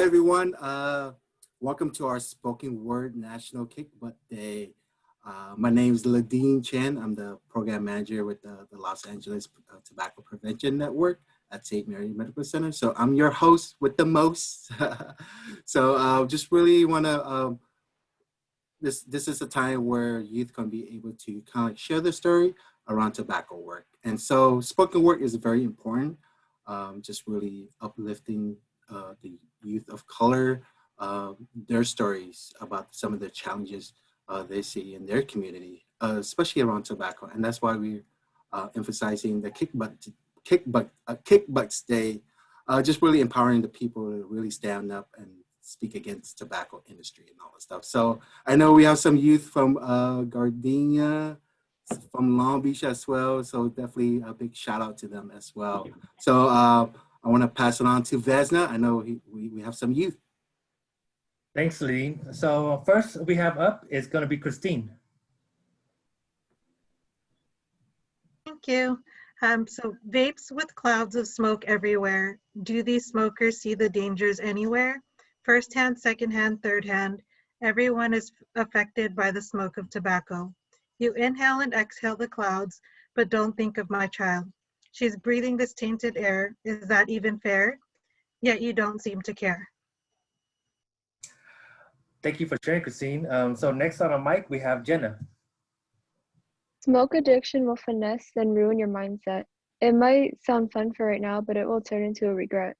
everyone. Welcome to our Spoken Word National Kick Butt Day. My name is Ladine Chen. I'm the program manager with the Los Angeles Tobacco Prevention Network at St. Mary Medical Center. So I'm your host with the most. So just really want to, this is a time where youth can be able to kind of share their story around tobacco work. And so spoken word is very important, just really uplifting the youth of color, their stories about some of the challenges they see in their community, especially around tobacco. And that's why we're emphasizing the Kick Butts Day, just really empowering the people to really stand up and speak against tobacco industry and all that stuff. So I know we have some youth from Gardenia, from Long Beach as well. So definitely a big shout out to them as well. So I want to pass it on to Vesna. I know we have some youth. Thanks, Lee. So first we have up is going to be Christine. Thank you. So vapes with clouds of smoke everywhere. Do these smokers see the dangers anywhere? First hand, second hand, third hand. Everyone is affected by the smoke of tobacco. You inhale and exhale the clouds, but don't think of my child. She's breathing this tainted air. Is that even fair? Yet you don't seem to care. Thank you for sharing, Christine. So next on our mic, we have Jenna. Smoke addiction will finesse and ruin your mindset. It might sound fun for right now, but it will turn into a regret.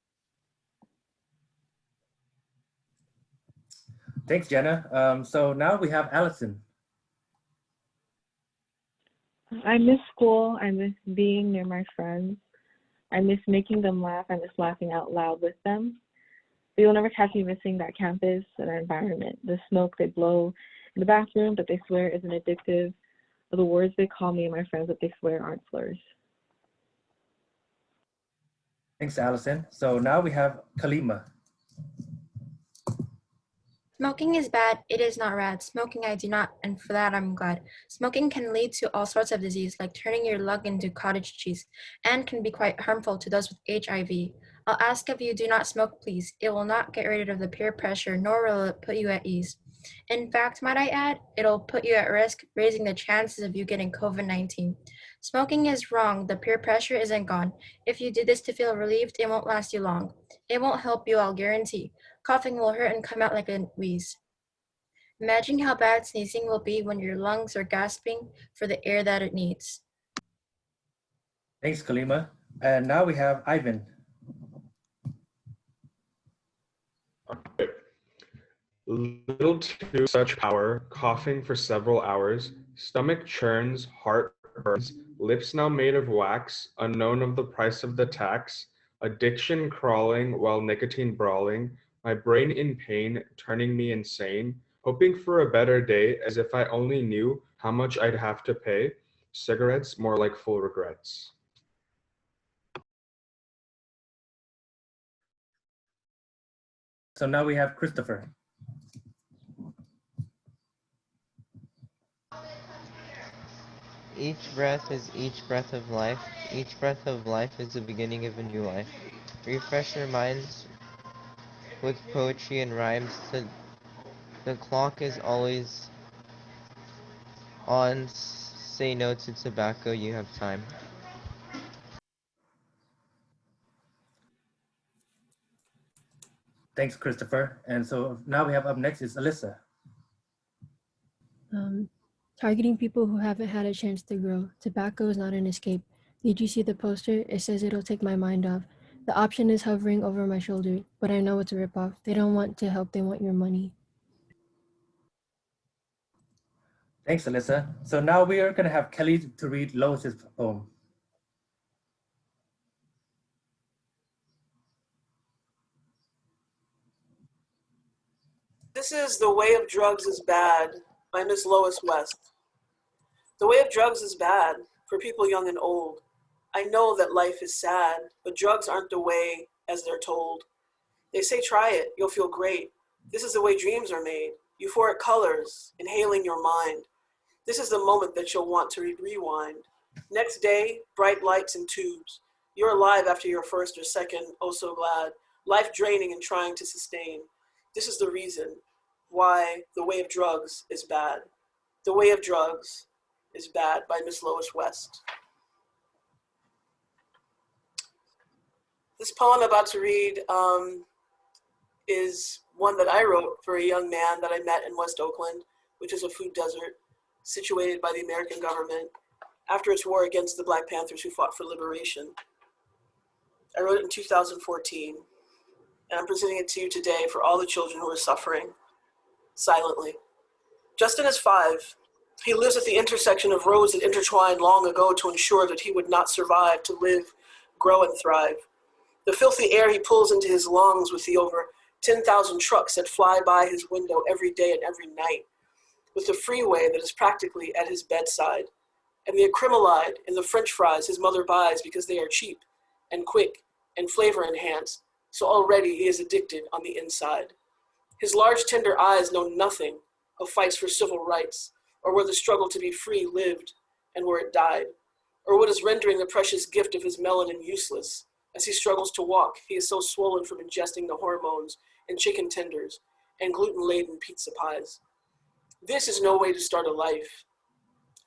Thanks, Jenna. So now we have Allison. I miss school. I miss being near my friends. I miss making them laugh. I miss laughing out loud with them. But you'll never catch me missing that campus and that environment. The smoke they blow in the bathroom that they swear isn't addictive, or the words they call me and my friends that they swear aren't slurs. Thanks, Allison. So now we have Kalima. Smoking is bad, it is not rad. Smoking I do not, and for that I'm glad. Smoking can lead to all sorts of disease, like turning your lung into cottage cheese, and can be quite harmful to those with HIV. I'll ask of you, do not smoke, please. It will not get rid of the peer pressure, nor will it put you at ease. In fact, might I add, it'll put you at risk, raising the chances of you getting COVID-19. Smoking is wrong, the peer pressure isn't gone. If you do this to feel relieved, it won't last you long. It won't help you, I'll guarantee. Coughing will hurt and come out like a wheeze. Imagine how bad sneezing will be when your lungs are gasping for the air that it needs. Thanks, Kalima. And now we have Ivan. Okay. Little too much power, coughing for several hours, stomach churns, heart burns, lips now made of wax, unknown of the price of the tax, addiction crawling while nicotine brawling, my brain in pain, turning me insane, hoping for a better day as if I only knew how much I'd have to pay, cigarettes more like full regrets. So now we have Christopher. Each breath is each breath of life. Each breath of life is the beginning of a new life. Refresh your minds with poetry and rhymes. The clock is always on. Say no to tobacco, you have time. Thanks, Christopher. And so now we have up next is Alyssa. Targeting people who haven't had a chance to grow. Tobacco is not an escape. Did you see the poster? It says it'll take my mind off. The option is hovering over my shoulder, but I know it's a ripoff. They don't want to help, they want your money. Thanks, Alyssa. So now we are going to have Kelly to read Lois's poem. This is The Way of Drugs is Bad by Miss Lois West. The way of drugs is bad for people young and old. I know that life is sad, but drugs aren't the way as they're told. They say try it, you'll feel great. This is the way dreams are made. Euphoric colors, inhaling your mind. This is the moment that you'll want to rewind. Next day, bright lights and tubes. You're alive after your first or second, oh so glad. life draining and trying to sustain. This is the reason why The Way of Drugs is bad. The Way of Drugs is bad by Miss Lois West. This poem I'm about to read is one that I wrote for a young man that I met in West Oakland, which is a food desert situated by the American government after its war against the Black Panthers who fought for liberation. I wrote it in 2014, and I'm presenting it to you today for all the children who are suffering silently. Justin is 5. He lives at the intersection of roads that intertwined long ago to ensure that he would not survive to live, grow, and thrive. The filthy air he pulls into his lungs with the over 10,000 trucks that fly by his window every day and every night, with the freeway that is practically at his bedside, and the acrylamide in the French fries his mother buys because they are cheap and quick and flavor enhanced, so already he is addicted on the inside. His large tender eyes know nothing of fights for civil rights, or where the struggle to be free lived and where it died, or what is rendering the precious gift of his melanin useless. As he struggles to walk, he is so swollen from ingesting the hormones and chicken tenders and gluten-laden pizza pies. This is no way to start a life.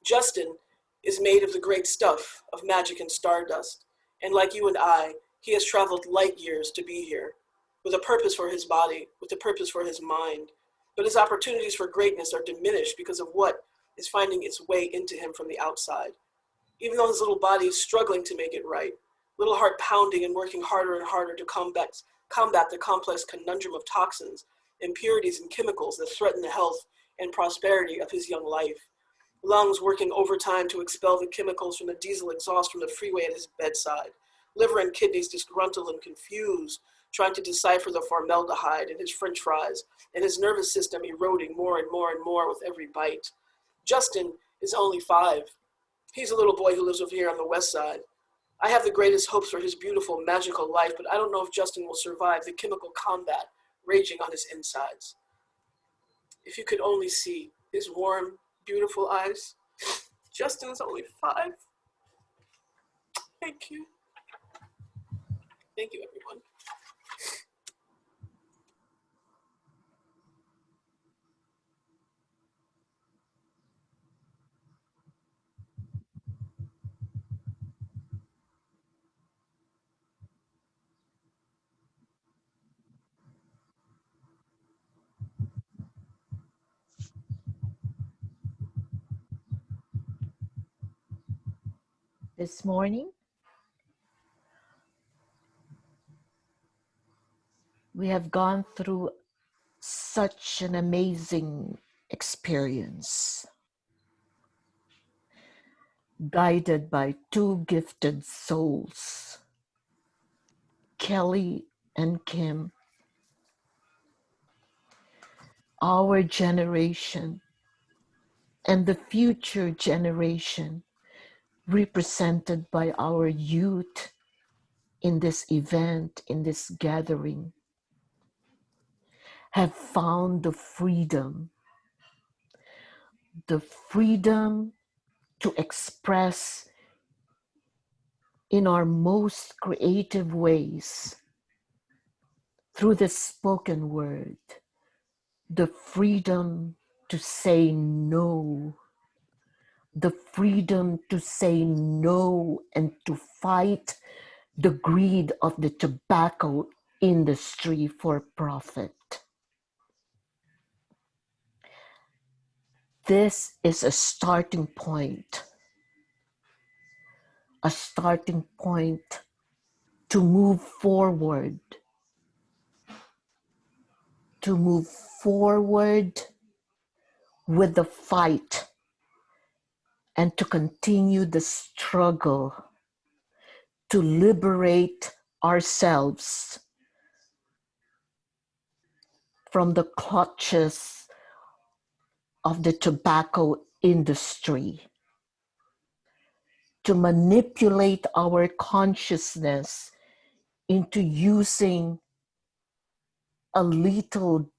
Justin is made of the great stuff of magic and stardust, and like you and I, he has traveled light years to be here, with a purpose for his body, with a purpose for his mind. But his opportunities for greatness are diminished because of what is finding its way into him from the outside. Even though his little body is struggling to make it right, little heart pounding and working harder and harder to combat the complex conundrum of toxins, impurities, and chemicals that threaten the health and prosperity of his young life. Lungs working overtime to expel the chemicals from the diesel exhaust from the freeway at his bedside. Liver and kidneys disgruntled and confused, trying to decipher the formaldehyde in his French fries, and his nervous system eroding more and more and more with every bite. Justin is only 5. He's a little boy who lives over here on the west side. I have the greatest hopes for his beautiful, magical life, but I don't know if Justin will survive the chemical combat raging on his insides. If you could only see his warm, beautiful eyes. Justin is only 5. Thank you. Thank you, everyone. This morning, we have gone through such an amazing experience, guided by 2 gifted souls, Kelly and Kim, our generation and the future generation represented by our youth in this event, in this gathering, have found the freedom to express in our most creative ways through the spoken word, the freedom to say no, the freedom to say no and to fight the greed of the tobacco industry for profit. This is a starting point to move forward, with the fight and to continue the struggle to liberate ourselves from the clutches of the tobacco industry, to manipulate our consciousness into using a little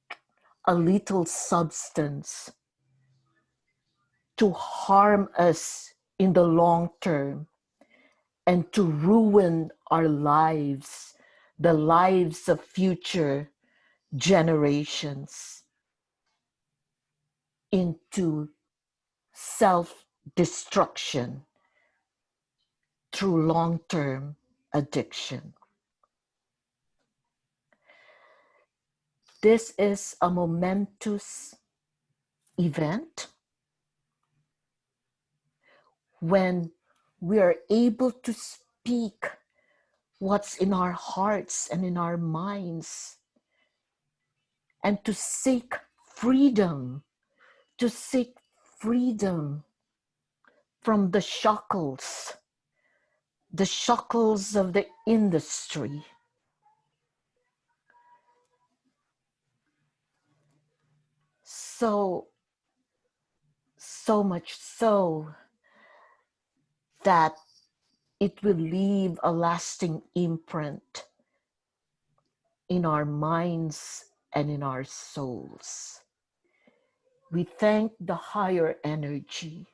substance to harm us in the long term and to ruin our lives, the lives of future generations into self-destruction through long-term addiction. This is a momentous event when we are able to speak what's in our hearts and in our minds, and to seek freedom from the shackles of the industry. So much so that it will leave a lasting imprint in our minds and in our souls. We thank the higher energy.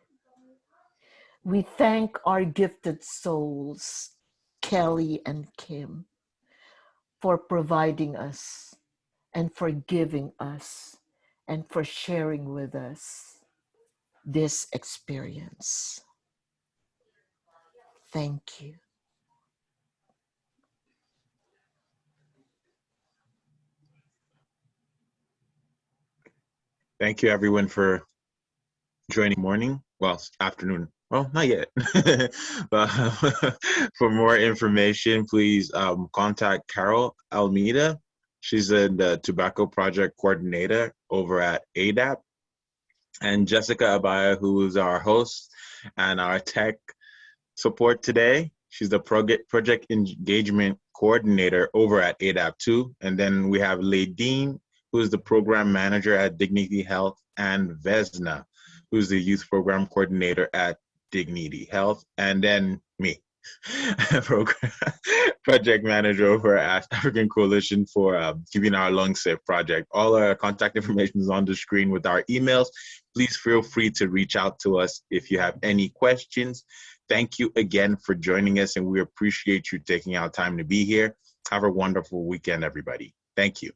We thank our gifted souls, Kelly and Kim, for providing us and for giving us and for sharing with us this experience. Thank you. Thank you everyone for joining morning, well, afternoon. Well, not yet. But for more information, please contact Carol Almeida. She's the Tobacco Project Coordinator over at AADAP. And Jessica Abaya, who is our host and our tech support today. She's the Project Engagement Coordinator over at AADAP too. And then we have Ladine, who is the Program Manager at Dignity Health, and Vesna, who's the Youth Program Coordinator at Dignity Health, and then me, Project Manager over at African Coalition for Keeping Our Lungs Safe Project. All our contact information is on the screen with our emails. Please feel free to reach out to us if you have any questions. Thank you again for joining us, and we appreciate you taking our time to be here. Have a wonderful weekend, everybody. Thank you.